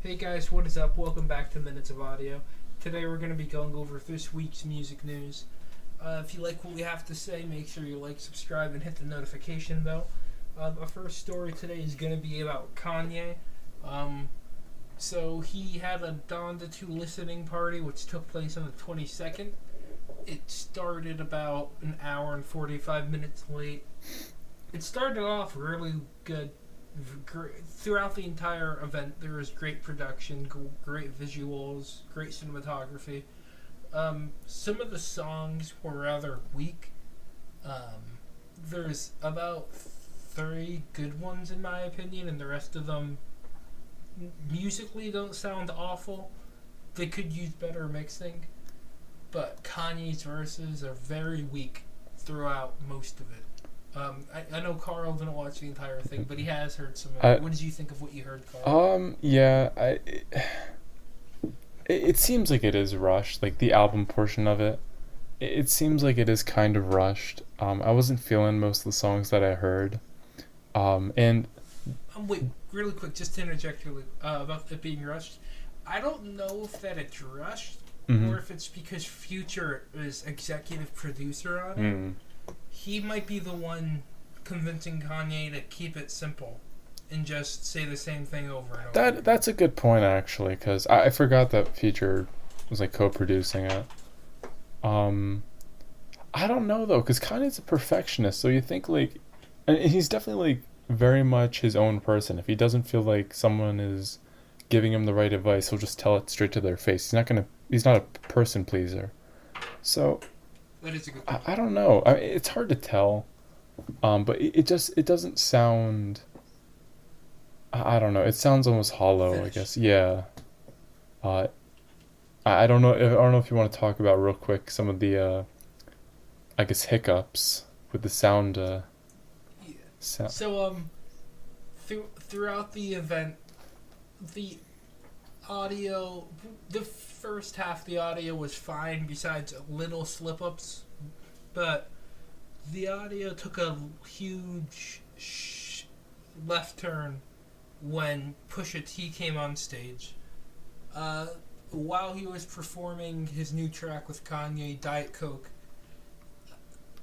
Hey guys, what is up? Welcome back to Minutes of Audio. Today we're going to be going over this week's music news. If you like what we have to say, make sure you like, subscribe, and hit the notification bell. Our first story today is going to be about Kanye. So he had a Donda 2 listening party which took place on the 22nd. It started about an hour and 45 minutes late. It started off really good. Throughout the entire event, there was great production, great visuals, great cinematography. Some of the songs were rather weak. There's about 3 good ones in my opinion, and the rest of them musically don't sound awful. They could use better mixing, but Kanye's verses are very weak throughout most of it. I know Carl didn't watch the entire thing, but he has heard some of it. What did you think of what you heard, Carl? It seems like it is rushed, like the album portion of it. It seems like it is kind of rushed. I wasn't feeling most of the songs that I heard. And Wait, really quick, just to interject really, about it being rushed. I don't know if that it's rushed, or if it's because Future is executive producer on it. He might be the one convincing Kanye to keep it simple and just say the same thing over and over. that's a good point actually, because I forgot that Future was like co-producing it. I don't know though, because Kanye's a perfectionist, so you think like, and he's definitely like very much his own person. If he doesn't feel like someone is giving him the right advice, he'll just tell it straight to their face. He's not a person pleaser. So That is a good point. I don't know. It's hard to tell. But it doesn't sound. I don't know. It sounds almost hollow, I Finished. guess. Yeah. Uh, I don't know. I don't know if you want to talk about real quick some of the I guess hiccups with the sound. Yeah. Sound. So throughout the event, the audio, the first half of the audio was fine, besides little slip-ups, but the audio took a huge left turn when Pusha T came on stage. While he was performing his new track with Kanye, Diet Coke,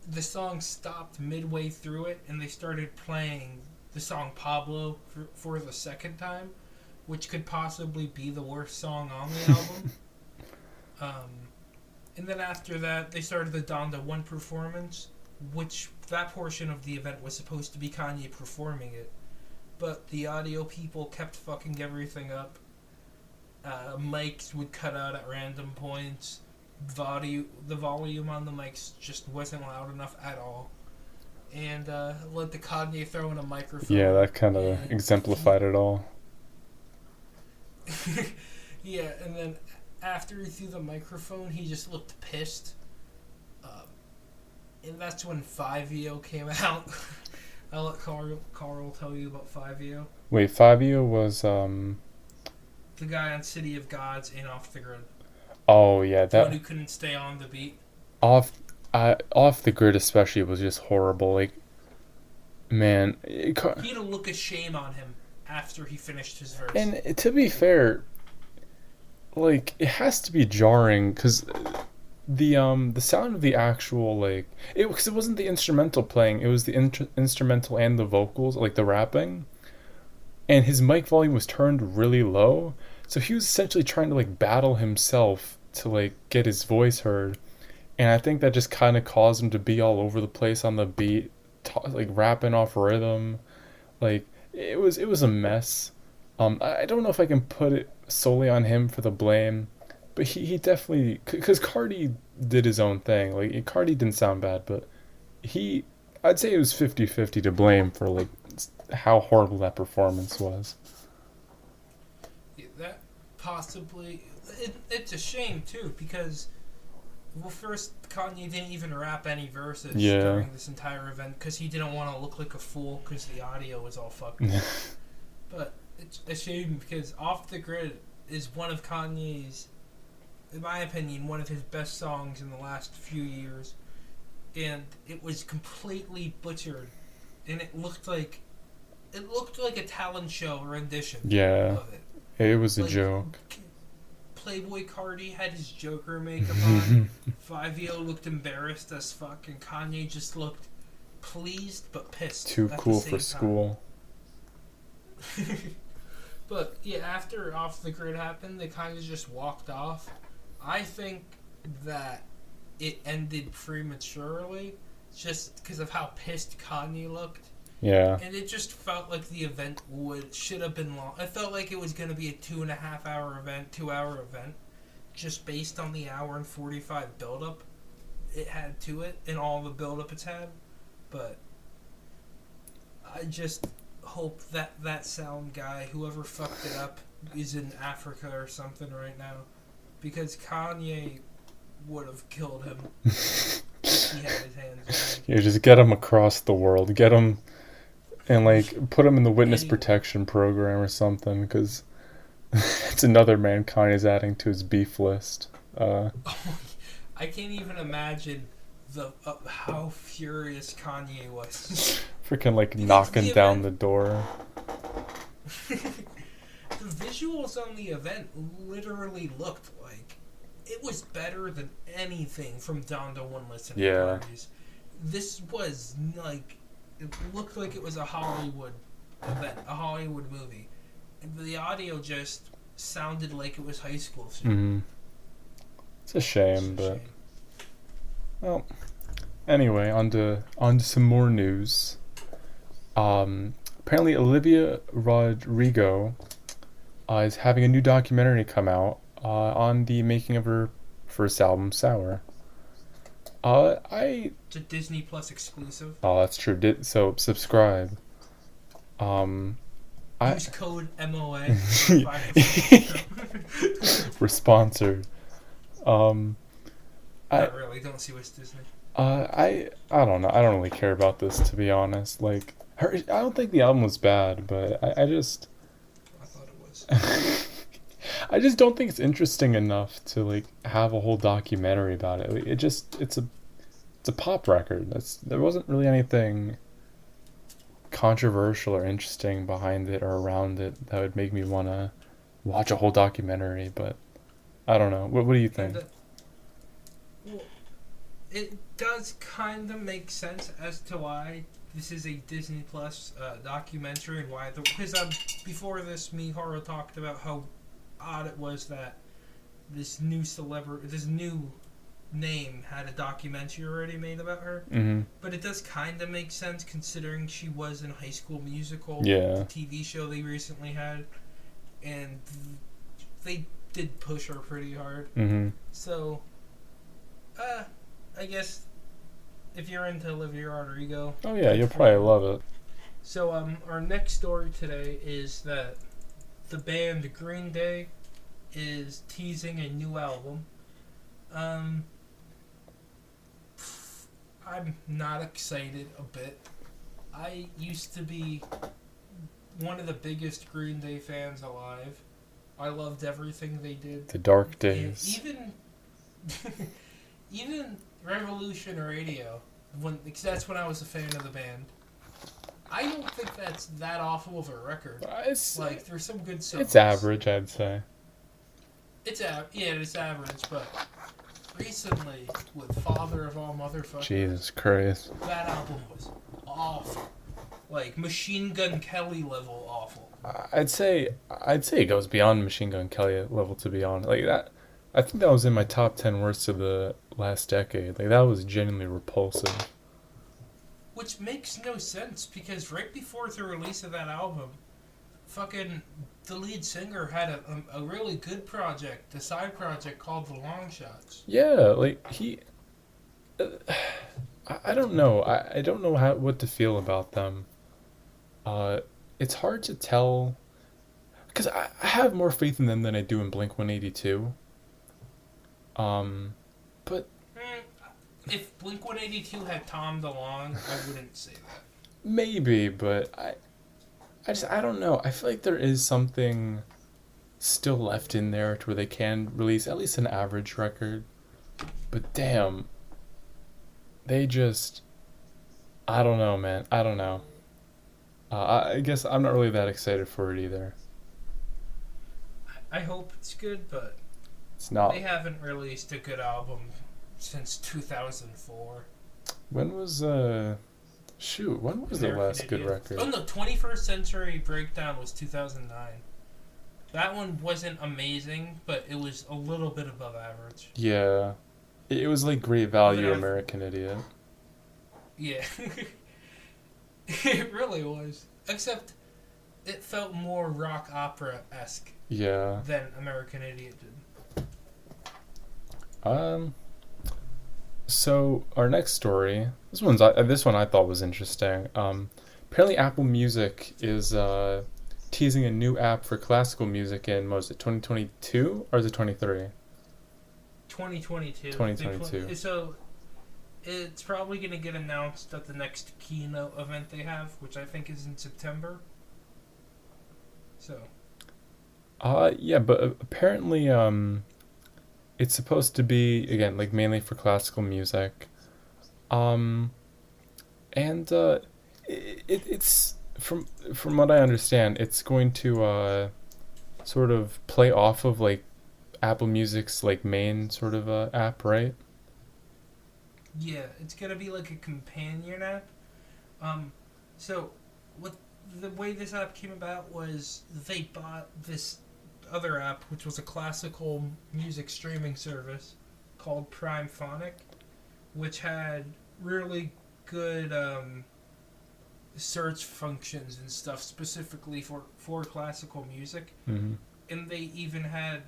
the song stopped midway through it, and they started playing the song Pablo for the second time, which could possibly be the worst song on the album. And then after that, they started the Donda 1 performance, which that portion of the event was supposed to be Kanye performing it. But the audio people kept fucking everything up. Mics would cut out at random points. The volume on the mics just wasn't loud enough at all. And led to Kanye throwing a microphone. Yeah, that kind of exemplified it all. Yeah, and then after he threw the microphone, he just looked pissed. And that's when 5EO came out. I'll let Carl tell you about 5EO. Wait, Fabio was The guy on City of Gods and Off the Grid. Oh yeah, The one that who couldn't stay on the beat. off the grid especially was just horrible. Like, man, He had a look of shame on him after he finished his verse. and to be fair, like it has to be jarring because the sound of the actual like because it wasn't the instrumental playing, it was the instrumental and the vocals, like the rapping, and his mic volume was turned really low, so he was essentially trying to like battle himself to like get his voice heard, and I think that just kind of caused him to be all over the place on the beat, like rapping off rhythm, like it was a mess. I don't know if I can put it solely on him for the blame, but he definitely, because Cardi did his own thing. Like Cardi didn't sound bad, but I'd say it was 50-50 to blame for like how horrible that performance was. Yeah, that possibly... It's a shame, too, because... Well, first, Kanye didn't even rap any verses during this entire event because he didn't want to look like a fool because the audio was all fucked up. But it's a shame because Off the Grid is one of Kanye's, in my opinion, one of his best songs in the last few years. And it was completely butchered. And it looked like a talent show rendition Yeah. of it. It was a Like, joke. Playboy Cardi had his Joker makeup on. Fivio looked embarrassed as fuck, and Kanye just looked pleased but pissed Too at the cool for same school. time. But yeah, after Off the Grid happened, they kind of just walked off. I think that it ended prematurely just because of how pissed Kanye looked. Yeah. And it just felt like the event should have been long. I felt like it was going to be a 2.5 hour event, 2 hour event, just based on the hour and 45 buildup it had to it and all the buildup it's had. But I just hope that that sound guy, whoever fucked it up, is in Africa or something right now, because Kanye would have killed him if he had his hands on him. You just get him across the world. Get him and like put him in the witness Anyway. protection program or something, because it's another man Kanye's adding to his beef list. I can't even imagine the how furious Kanye was. Freaking like Because knocking the down event- the door. The visuals on the event literally looked like it was better than anything from Donda One listening Yeah. parties. This was like, it looked like it was a Hollywood event, a Hollywood movie. And the audio just sounded like it was high school shit. It's a shame, It's a but shame. well. Anyway, on to some more news. Apparently, Olivia Rodrigo is having a new documentary come out on the making of her first album, Sour. It's a Disney Plus exclusive. That's true. So subscribe. Use code MOA. For 5%. We're sponsored. Not really. Don't see what's Disney. I don't know. I don't really care about this, to be honest. Like, I don't think the album was bad, but I just I thought it was. I just don't think it's interesting enough to like have a whole documentary about it. It's a pop record. There wasn't really anything controversial or interesting behind it or around it that would make me want to watch a whole documentary, but I don't know. What do you think? Well, it does kind of make sense as to why this is a Disney Plus documentary and why because before this, me Haro talked about how odd it was that this new name had a documentary already made about her. Mm-hmm. But it does kind of make sense considering she was in High School Musical, Yeah. the TV show they recently had, and they did push her pretty hard. Mm-hmm. So, I guess if you're into Olivia Rodrigo. Oh yeah, you'll probably love it. So, our next story today is that the band Greenday is teasing a new album. I'm not excited a bit. I used to be one of the biggest Green Day fans alive. I loved everything they did. The dark And days. even Revolution Radio, because that's when I was a fan of the band. I don't think that's that awful of a record. It's There's some good songs. it's average, I'd say. It's average, but recently with Father of All Motherfuckers, Jesus Christ. that album was awful. Like Machine Gun Kelly level awful. I'd say it goes beyond Machine Gun Kelly level, to be honest. Like that, I think that was in my top 10 worst of the last decade. Like that was genuinely repulsive. Which makes no sense because right before the release of that album, fucking the lead singer had a really good project, a side project called The Long Shots. Yeah, like he. I don't know. I don't know what to feel about them. It's hard to tell, because I have more faith in them than I do in Blink-182. But If Blink-182 had Tom DeLonge, I wouldn't say that. maybe, but I don't know. I feel like there is something still left in there to where they can release at least an average record. But damn, they just, I don't know, man. I don't know. I guess I'm not really that excited for it either. I hope it's good, but It's not. they haven't released a good album since 2004. When was shoot? When was the American last good Idiot. record? Oh no, 21st Century Breakdown was 2009. That one wasn't amazing, but it was a little bit above average. Yeah, it was like Great Value, But American Idiot. yeah, it really was. Except it felt more rock opera esque Yeah. than American Idiot did. So our next story, this one I thought was interesting. Apparently Apple Music is teasing a new app for classical music in, what was it, 2022 or is it 23? 2022. 2022. So it's probably going to get announced at the next keynote event they have, which I think is in September. So. Yeah, but apparently it's supposed to be, again, like mainly for classical music. And it's from what I understand, it's going to sort of play off of like Apple Music's like main sort of app, right? Yeah, it's gonna be like a companion app. So what the way this app came about was they bought this other app, which was a classical music streaming service called Prime Phonic, which had really good search functions and stuff specifically for classical music. Mm-hmm. And they even had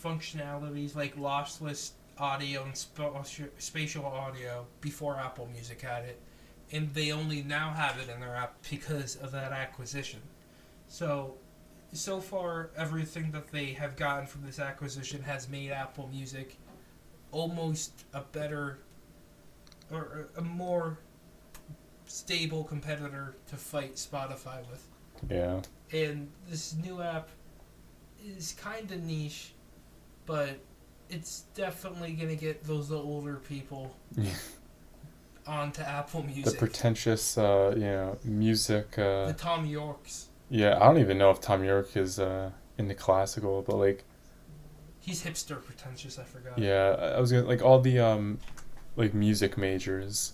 functionalities like lossless audio and spatial audio before Apple Music had it. And they only now have it in their app because of that acquisition. So far, everything that they have gotten from this acquisition has made Apple Music almost a better or a more stable competitor to fight Spotify with. Yeah. And this new app is kind of niche, but it's definitely going to get those older people onto Apple Music. The pretentious, music. The Tom Yorks. Yeah, I don't even know if Tom York is into classical, but like. He's hipster pretentious. I forgot. Yeah, I was gonna like all the like music majors,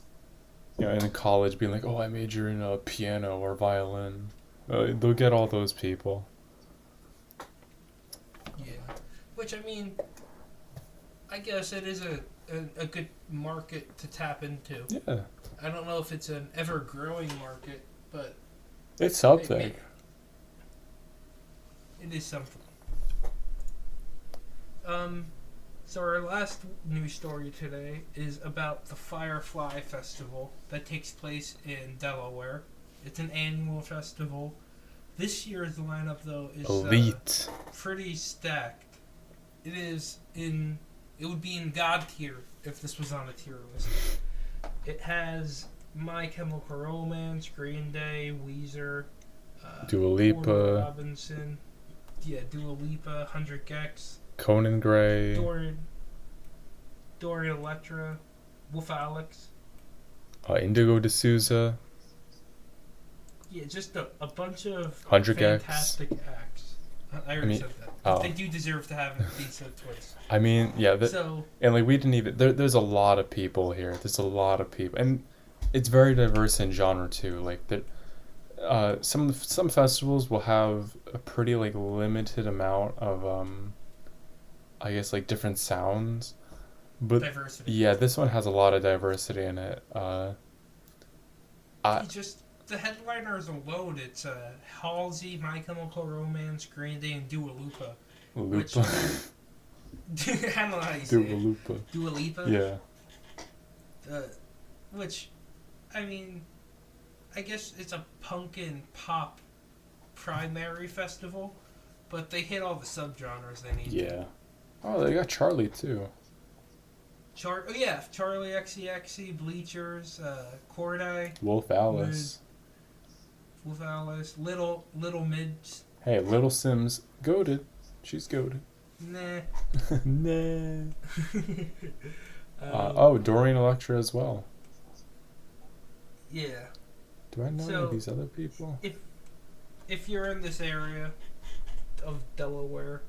in college being like, oh, I major in piano or violin. They'll get all those people. Yeah, which I mean, I guess it is a good market to tap into. Yeah. I don't know if it's an ever-growing market, but it's something. It is something. So our last news story today is about the Firefly Festival that takes place in Delaware. It's an annual festival. This year's lineup, though, is elite, pretty stacked. It would be in God tier if this was on a tier list. It has My Chemical Romance, Greenday, Weezer, Dua Lipa, Porter Robinson, Dua Lipa, 100 Gex, Conan Gray, Dorian Electra, Wolf Alex, Indigo D'Souza. Yeah, just a bunch of 100 fantastic acts. I already said that. Oh. They do deserve to have it be said twice. I mean, yeah. And like we didn't even. There's a lot of people here. There's a lot of people, and it's very diverse in genre too. Like some festivals will have a pretty like limited amount of I guess like different sounds, but diversity. Yeah, this one has a lot of diversity in it. The headliners alone, it's Halsey, My Chemical Romance, Greenday, and Dua Lipa. Which, I don't know how you say Dua it. Lipa. Dua Lipa? Yeah. Which, I mean, I guess it's a punk and pop primary festival, but they hit all the subgenres they need. Yeah. Oh, they got Charlie too. Charlie XCXC, Bleachers, Corday, Wolf Alice. Wolf Alice, Little Mids. Hey, Little Sims, goated. She's goated. Nah. Nah. Dorian Electra as well. Yeah. Do I know any of these other people? If you're in this area of Delaware,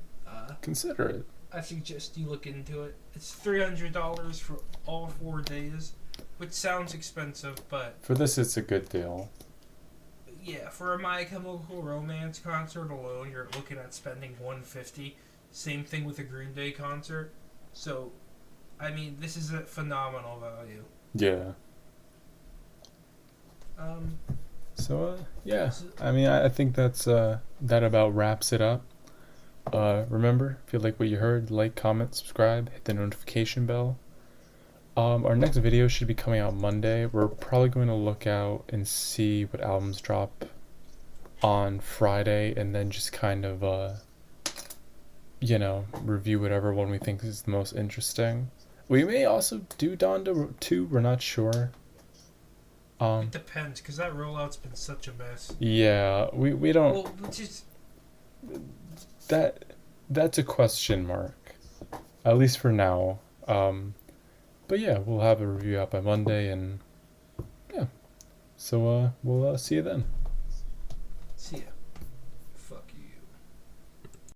Consider it. I suggest you look into it. It's $300 for all 4 days, which sounds expensive, but For this, it's a good deal. yeah, for a My Chemical Romance concert alone, you're looking at spending $150. Same thing with a Green Day concert. So, I mean, this is a phenomenal value. Yeah. Um, So, yeah. so, I mean, I think that about wraps it up. Remember, if you like what you heard, like, comment, subscribe, hit the notification bell. Our next video should be coming out Monday. We're probably going to look out and see what albums drop on Friday, and then just kind of, review whatever one we think is the most interesting. We may also do Donda 2, we're not sure. it depends, because that rollout's been such a mess. Yeah, we don't. Well, which is. That's a question mark, at least for now. But yeah, we'll have a review out by Monday, and yeah. So we'll see you then. See ya.